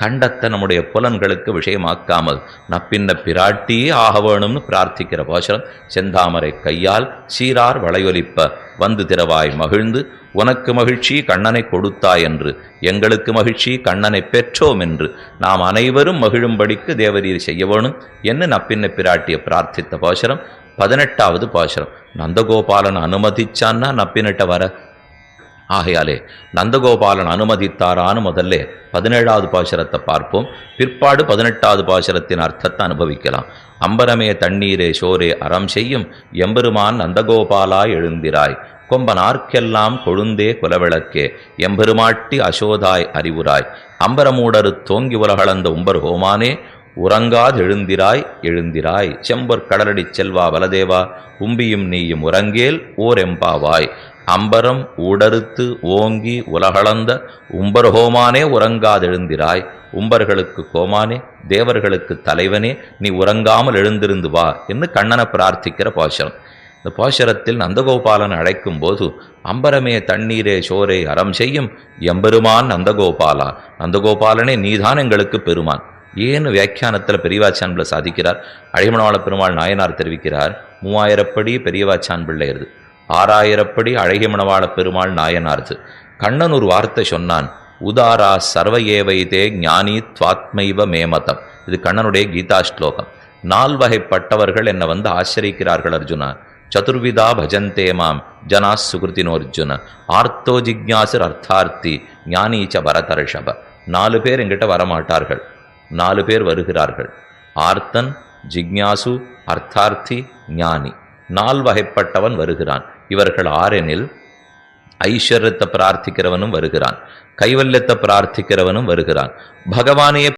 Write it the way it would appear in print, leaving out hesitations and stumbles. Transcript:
கண்டத்தை நம்முடைய புலன்களுக்கு விஷயமாக்காமல் நப்பின்ன பிராட்டியே ஆக வேணும்னு பிரார்த்திக்கிற பாசுரம். செந்தாமரை கையால் சீரார் வளையொலிப்ப வந்து திறவாய் மகிழ்ந்து உனக்கு மகிழ்ச்சி கண்ணனை கொடுத்தாய் என்று, எங்களுக்கு மகிழ்ச்சி கண்ணனை பெற்றோம் என்று நாம் அனைவரும் மகிழும்படிக்கு தேவரீர் செய்ய வேணும் என்று நப்பின்ன பிராட்டியை பிரார்த்தித்த பாசுரம் 18வது பாசுரம். நந்தகோபாலன் அனுமதிச்சான்னா நப்பினிட்ட வர. ஆகையாலே நந்தகோபாலன் அனுமதித்தாரான்னு முதல்ல 17வது பாசுரத்தை பார்ப்போம். பிற்பாடு 18வது பாசுரத்தின் அர்த்தத்தை அனுபவிக்கலாம். அம்பரமே தண்ணீரே சோரே அறம் செய்யும் எம்பெருமான் நந்தகோபாலாய் எழுந்திராய், கொம்பனார்க்கெல்லாம் கொழுந்தே குலவிளக்கே எம்பெருமாட்டி அசோதாய் அறிவுராய், அம்பரமூடரு தோங்கி உலகளந்த உம்பர் ஹோமானே உறங்காது எழுந்திராய் எழுந்திராய், செம்பொற் கடலடி செல்வா வலதேவா உம்பியும் நீயும் உறங்கேல் ஓர் எம்பாவாய், அம்பரம் ஊடறுத்து ஓங்கி உலகளந்த உம்பர்ஹோமானே உறங்காதெழுந்திராய், உம்பர்களுக்கு கோமானே தேவர்களுக்கு தலைவனே நீ உறங்காமல் எழுந்திருந்து வா என்று கண்ணனை பிரார்த்திக்கிற பாசுரம். இந்த பாசுரத்தில் நந்தகோபாலன் அழைக்கும் போது அம்பரமே தண்ணீரே சோரே அறம் செய்யும் எம்பெருமான் நந்தகோபாலா, நந்தகோபாலனே நீதான் எங்களுக்கு பெருமான். ஏன்னு வியாக்கியானத்தில் பெரியவாச்சான் பிள்ளை சாதிக்கிறார். அழகிமணவாள பெருமாள் நாயனார் தெரிவிக்கிறார், 3000 படி பெரியவாச்சான் பிள்ளை இருது, 6000 படி அழகிமணவாள பெருமாள் நாயனார்து. கண்ணன் ஒரு வார்த்தை சொன்னான், உதாரா சர்வ ஏவைதே ஞானி துவாத்மைவ மேமதம். இது கண்ணனுடைய கீதா ஸ்லோகம். 4 வகைப்பட்டவர்கள் என்னை வந்து ஆசிரிக்கிறார்கள் அர்ஜுனா. சதுர்விதா பஜந்தே மாம் ஜனா சுகிருத்தினோர்ஜுன, ஆர்த்தோ ஜிக்ஞாசர் அர்த்தார்த்தி ஞானீச்ச பரதர்ஷப. 4 பேர் என்கிட்ட வரமாட்டார்கள், 4 பேர் வருகிறார்கள். ஆர்த்தன், ஜிக்ஞாசு, அர்த்தார்த்தி, ஞானி. 4 வகைப்பட்டவன் வருகிறான். இவர்கள் ஆரெனில் ஐஸ்வர்யத்தை பிரார்த்திக்கிறவனும் வருகிறான், கைவல்யத்தை பிரார்த்திக்கிறவனும் வருகிறான், பகவானையே